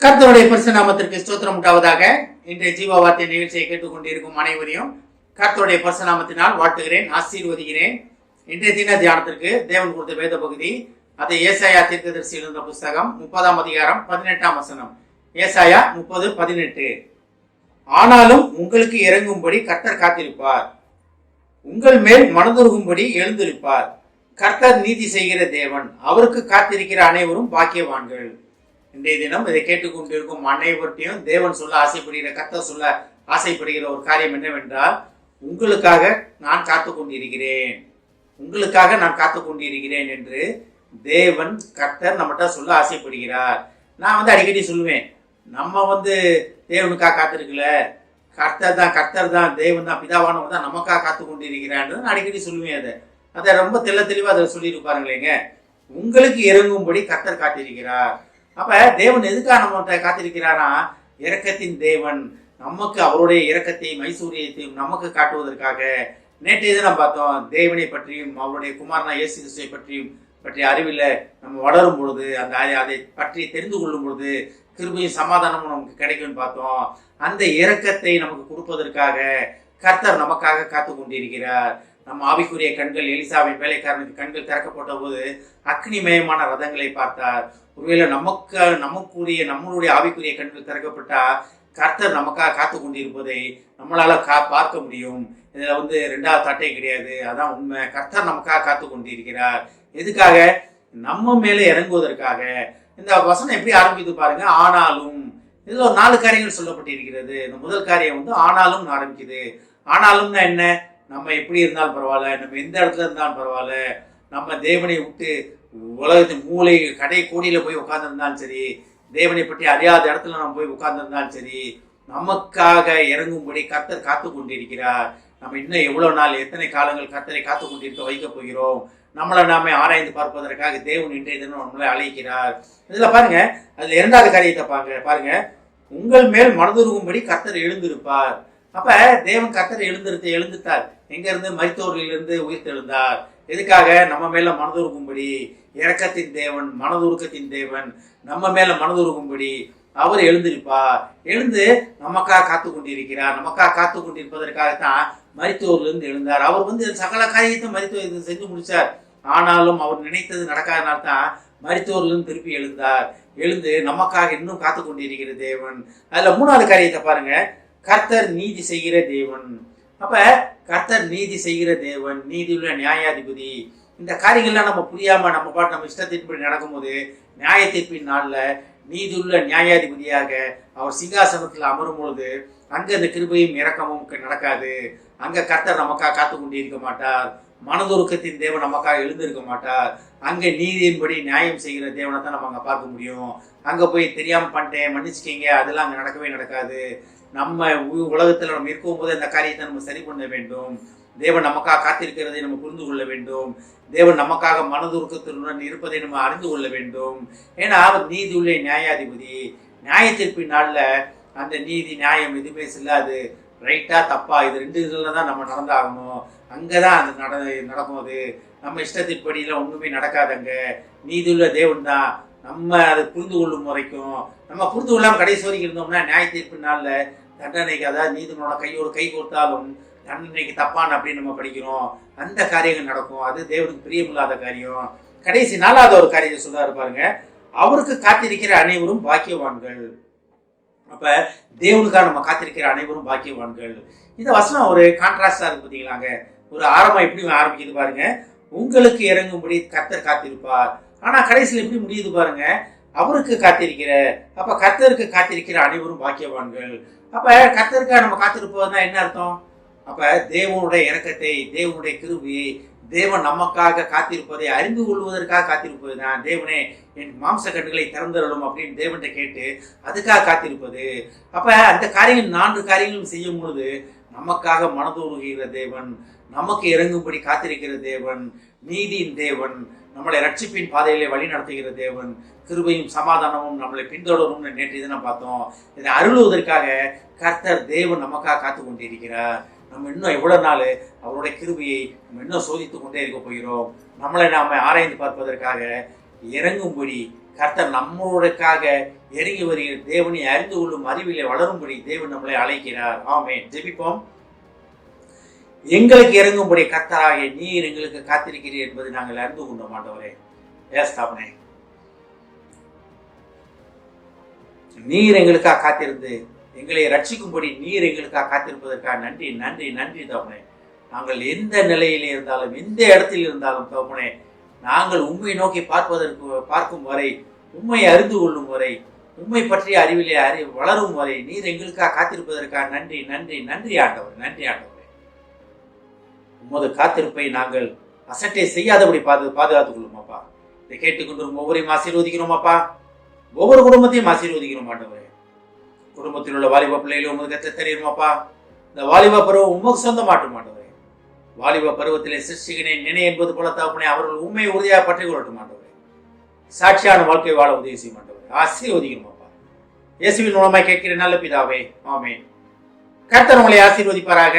கர்த்தருடைய பரிசு நாமத்திற்கு ஸ்தோத்திரம் உண்டாவதாக. இன்றைய ஜீவ வார்த்தை நிகழ்ச்சியை கேட்டுக்கொண்டிருக்கும் அனைவரையும் கர்த்தருடைய பரிசு நாமத்தினால் வாழ்த்துகிறேன், ஆசீர்வதிக்கிறேன். இன்றைய தின தியானத்திற்கு தேவன் கொடுத்த வேத பகுதி அது ஏசாயா தீர்க்கதரிசி எழுந்த புஸ்தகம் 30ஆம் அதிகாரம் 18ஆம் வசனம். ஏசாயா 30:18. ஆனாலும் உங்களுக்கு இறங்கும்படி கர்த்தர் காத்திருப்பார், உங்கள் மேல் மனதுருகும்படி எழுந்திருப்பார். கர்த்தர் நீதி செய்கிற தேவன், அவருக்கு காத்திருக்கிற அனைவரும் பாக்கியவான்கள். இன்றைய தினம் இதை கேட்டுக்கொண்டிருக்கும் அனைவர்கிட்டையும் தேவன் சொல்ல ஆசைப்படுகிற, கர்த்தர் சொல்ல ஆசைப்படுகிற ஒரு காரியம் என்னவென்றால், உங்களுக்காக நான் காத்து கொண்டிருக்கிறேன், உங்களுக்காக நான் காத்து கொண்டிருக்கிறேன் என்று தேவன் கர்த்தர் நம்மகிட்ட சொல்ல ஆசைப்படுகிறார். நான் அடிக்கடி சொல்லுவேன், நம்ம தேவனுக்காக காத்திருக்கல, கர்த்தர் தான் தேவன் தான், பிதாவானவர் தான் நமக்காக காத்து கொண்டிருக்கிறான்னு நான் அடிக்கடி சொல்லுவேன். அதை ரொம்ப தெளிவாக அதை சொல்லியிருப்பாருங்களேங்க. உங்களுக்கு இறங்கும்படி கர்த்தர் காத்திருக்கிறார். அப்ப தேவன் எதுக்காக நம்ம காத்திருக்கிறாரா? இரக்கத்தின் தேவன், நமக்கு அவருடைய இரக்கத்தையும் ஐஸ்வர்யத்தையும் நமக்கு காட்டுவதற்காக. நேற்றைய தினம் பார்த்தோம், தேவனை பற்றியும் அவருடைய குமாரனா இயேசு கிறிஸ்துவை பற்றிய அறிவில் நம்ம வளரும் பொழுது, அதை பற்றி தெரிந்து கொள்ளும் பொழுது கிருபையும் சமாதானமும் நமக்கு கிடைக்கும்னு பார்த்தோம். அந்த இரக்கத்தை நமக்கு கொடுப்பதற்காக கர்த்தர் நமக்காக காத்து கொண்டிருக்கிறார். நம்ம ஆவிக்குரிய கண்கள், எலிசாவின் வேலைக்காரனுக்கு கண்கள் திறக்கப்பட்ட போது அக்னிமயமான ரதங்களை பார்த்தார். ஒருவேளை நம்மளுடைய ஆவிக்குரிய கண்கள் திறக்கப்பட்டா கர்த்தர் நமக்காக காத்து கொண்டிருப்பதை நம்மளால பார்க்க முடியும். இதுல ரெண்டாவது தட்டே கிடையாது, அதான் உண்மை. கர்த்தர் நமக்காக காத்து கொண்டிருக்கிறார். எதுக்காக? நம்ம மேலே இறங்குவதற்காக. இந்த வசனம் எப்படி ஆரம்பிக்குது பாருங்க. ஆனாலும், இதுல ஒரு 4 காரியங்கள் சொல்லப்பட்டிருக்கிறது. இந்த முதல் காரியம் ஆனாலும் ஆரம்பிக்குது. ஆனாலும்னா என்ன? நம்ம எப்படி இருந்தாலும் பரவாயில்ல, நம்ம எந்த இடத்துல இருந்தாலும் பரவாயில்ல, நம்ம தேவனை விட்டு உலகத்தின் மூளை கடை கோடியில போய் உட்கார்ந்துருந்தாலும் சரி, தேவனை பற்றி அறியாத இடத்துல நம்ம போய் உட்கார்ந்துருந்தாலும் சரி, நமக்காக இறங்கும்படி கர்த்தர் காத்து கொண்டிருக்கிறார். நம்ம இன்னும் எவ்வளவு நாள், எத்தனை காலங்கள் கர்த்தரை காத்து கொண்டிருக்க வைக்க போகிறோம்? நம்மளை நாம ஆராய்ந்து பார்ப்பதற்காக தேவன் இன்றைய தினம் நம்மளை அழைக்கிறார். இதுல பாருங்க, அதுல 2வது காரியத்தை பாருங்க. உங்கள் மேல் மனதுருகும்படி கர்த்தர் எழுந்திருப்பார். அப்ப தேவன் கர்த்தர் எழுந்துட்டார். எங்க இருந்து? மரித்தோரிலிருந்து உயிர்த்தெழுந்தார். எதுக்காக? நம்ம மேல மனதுருகும்படி. இரக்கத்தின் தேவன், மனதுருக்கத்தின் தேவன், நம்ம மேல மனதுருகும்படி அவர் எழுந்திருப்பார். எழுந்து நமக்காக காத்து கொண்டிருக்கிறார். நமக்காக காத்து கொண்டிருப்பதற்காகத்தான் மரித்தோரிலிருந்து எழுந்தார். அவர் சகல காரியத்தை மரித்தோர் செஞ்சு முடிச்சார். ஆனாலும் அவர் நினைத்தது நடக்காதனால்தான் மரித்தோரிலிருந்து திருப்பி எழுந்து நமக்காக இன்னும் காத்து கொண்டிருக்கிற தேவன். அதுல 3வது காரியத்தை பாருங்க. கர்த்தர் நீதி செய்கிற தேவன். அப்ப கர்த்தர் நீதி செய்கிற தேவன், நீதியுள்ள நியாயாதிபதி. இந்த காரியங்கள்லாம் நம்ம புரியாம நம்ம பாட்டு நம்ம இஷ்டத்தின்படி நடக்கும்போது, நியாய தீர்ப்பின் நாள்ல நீதியுள்ள நியாயாதிபதியாக அவர் சிங்காசனத்துல அமரும் பொழுது அங்க இந்த கிருபையும் இரக்கமும் நடக்காது. அங்க கர்த்தர் நமக்காக காத்து கொண்டிருக்க மாட்டார். மனதுருக்கத்தின் தேவன் நமக்காக எழுந்திருக்க மாட்டார். அங்க நீதியின்படி நியாயம் செய்கிற தேவனை தான் நம்ம அங்க பார்க்க முடியும். அங்க போய் தெரியாம பண்ணிட்டேன், மன்னிச்சுக்கீங்க, அதெல்லாம் அங்க நடக்கவே நடக்காது. நம்ம உலகத்துல நம்ம இருக்கும் போது அந்த காரியத்தை நம்ம சரி பண்ண வேண்டும். தேவன் நமக்காக காத்திருக்கிறதை நம்ம புரிந்து கொள்ள வேண்டும். தேவன் நமக்காக மனதுருக்கத்துடன் இருப்பதை நம்ம அறிந்து கொள்ள வேண்டும். ஏன்னா அவர் நீதி உள்ள நியாயாதிபதி. நியாய தீர்ப்பின் நாள்ல அந்த நீதி நியாயம் எதுவுமே செல்லாது. ரைட்டா தப்பா, இது 2 இதுல தான் நம்ம நடந்தாகணும். அங்கதான் அது நடக்கும். அது நம்ம இஷ்டத்தின்படியெல்லாம் ஒண்ணுமே நடக்காதங்க. நீதியுள்ள தேவன் தான். நம்ம அதை புரிந்து கொள்ளும் வரைக்கும், நம்ம புரிந்து கொள்ளாம கடைசி வரைக்கும் இருந்தோம்னா நியாய தீர்ப்பு நாள்ல தண்டனைக்கு, அதாவது நீதிமன்ற கை கொடுத்தாலும் தண்டனைக்கு தப்பான அப்படின்னு நம்ம படிக்கிறோம். அந்த காரியங்கள் நடக்கும். அது தேவனுக்கு பிரியமில்லாத காரியம். கடைசி 4வது ஒரு காரியத்தை சொல்றாரு பாருங்க. அவருக்கு காத்திருக்கிற அனைவரும் பாக்கியவான்கள். அப்ப தேவனுக்காக நம்ம காத்திருக்கிற அனைவரும் பாக்கியவான்கள். இந்த வசனம் ஒரு கான்ட்ராஸ்டா இருக்கு பார்த்தீங்களாங்க. ஒரு ஆரம்பம் எப்படி ஆரம்பிக்குது பாருங்க. உங்களுக்கு இறங்கும்படி கர்த்தர் காத்திருப்பார். ஆனா கடைசியில் எப்படி முடியுது பாருங்க. அவருக்கு காத்திருக்கிற. அப்ப கர்த்தருக்கு காத்திருக்கிற அனைவரும் பாக்கியவான்கள். அப்ப கர்த்தருக்காக நம்ம காத்திருப்பதுன்னா என்ன அர்த்தம்? அப்ப தேவனுடைய இரக்கத்தை, தேவனுடைய கிருபையை, தேவன் நமக்காக காத்திருப்பதை அறிந்து கொள்வதற்காக காத்திருப்பது தான். தேவனே என் மாம்ச கண்களை திறந்தருளும் அப்படின்னு தேவன்கிட்ட கேட்டு அதுக்காக காத்திருப்பது. அப்ப அந்த காரியங்கள் 4 காரியங்களும் செய்யும் பொழுது நமக்காக மனதுருகுகிற தேவன், நமக்கு இறங்கும்படி காத்திருக்கிற தேவன், நீதியின் தேவன், நம்மளை ரட்சிப்பின் பாதையிலே வழி நடத்துகிற தேவன், கிருபையும் சமாதானமும் நம்மளை பின்தொடரும்னு நேற்று தினம் பார்த்தோம். இதை அருளுவதற்காக கர்த்தர் தேவன் நமக்காக காத்து கொண்டிருக்கிறார். நம்ம இன்னும் எவ்வளவு நாள் அவருடைய கிருபையை நம்ம இன்னும் சோதித்து கொண்டே இருக்க போகிறோம். நம்மளை நாம ஆராய்ந்து பார்ப்பதற்காக இறங்கும்படி கர்த்தர் நம்மளுக்காக இறங்கி வருகிற தேவனை அறிந்து கொள்ளும் அறிவிலே வளரும்படி தேவன் நம்மளை அழைக்கிறார். ஆமென். ஜெபிப்போம். எங்களுக்கு இறங்கும்படி கர்த்தராகிய நீர் எங்களுக்கு காத்திருக்கிறீர் என்பதை நாங்கள் அறிந்து கொண்டோம் ஆண்டவரே. ஏஸ்தாபனே, நீர் எங்களுக்காக காத்திருந்து எங்களை ரட்சிக்கும்படி நீர் எங்களுக்காக காத்திருப்பதற்காக நன்றி நன்றி நன்றி தகப்பனே. நாங்கள் எந்த நிலையில் இருந்தாலும் எந்த இடத்தில் இருந்தாலும் தகப்பனே, நாங்கள் உண்மை நோக்கி பார்க்கும் வரை, உண்மை அறிந்து கொள்ளும் வரை, உண்மை பற்றிய அறிவிலே வளரும் வரை நீர் எங்களுக்காக காத்திருப்பதற்காக நன்றி நன்றி நன்றி ஆண்டவர். நன்றி ஆண்டவரே. உமது காத்திருப்பை நாங்கள் அசட்டை செய்யாதபடி பாதுகாத்துக் கொள்ளுமாப்பா. இதை கேட்டுக்கொண்டு ஒவ்வொருவரையும் ஆசீர்வதிக்கிறோம் அப்பா. ஒவ்வொரு குடும்பத்தையும் ஆசீர்வதிக்கிறோம் ஆண்டவரே. குடும்பத்தில் உள்ள வாலிப பிள்ளைகளும் உமது கற்று தெரியுமாப்பா. இந்த வாலிப பருவம் உமக்கு சொந்தமாட்டும் ஆண்டவரே. வாலிப பருவத்திலே சிருஷ்டிகனை நினை என்பது போல தகப்பனே, அவர்கள் உண்மை உறுதியாக பற்றி கொள்ளட்டும் ஆண்டவரே. சாட்சியான வாழ்க்கை வாழ உதவி செய்யும் ஆண்டவரே. ஆசீர்வதிக்கிறோமாப்பா. இயேசுவின் மூலமாய் கேட்கிற நல்ல பிதாவே. ஆமென். கர்த்தர் உங்களை ஆசீர்வதிப்பாராக.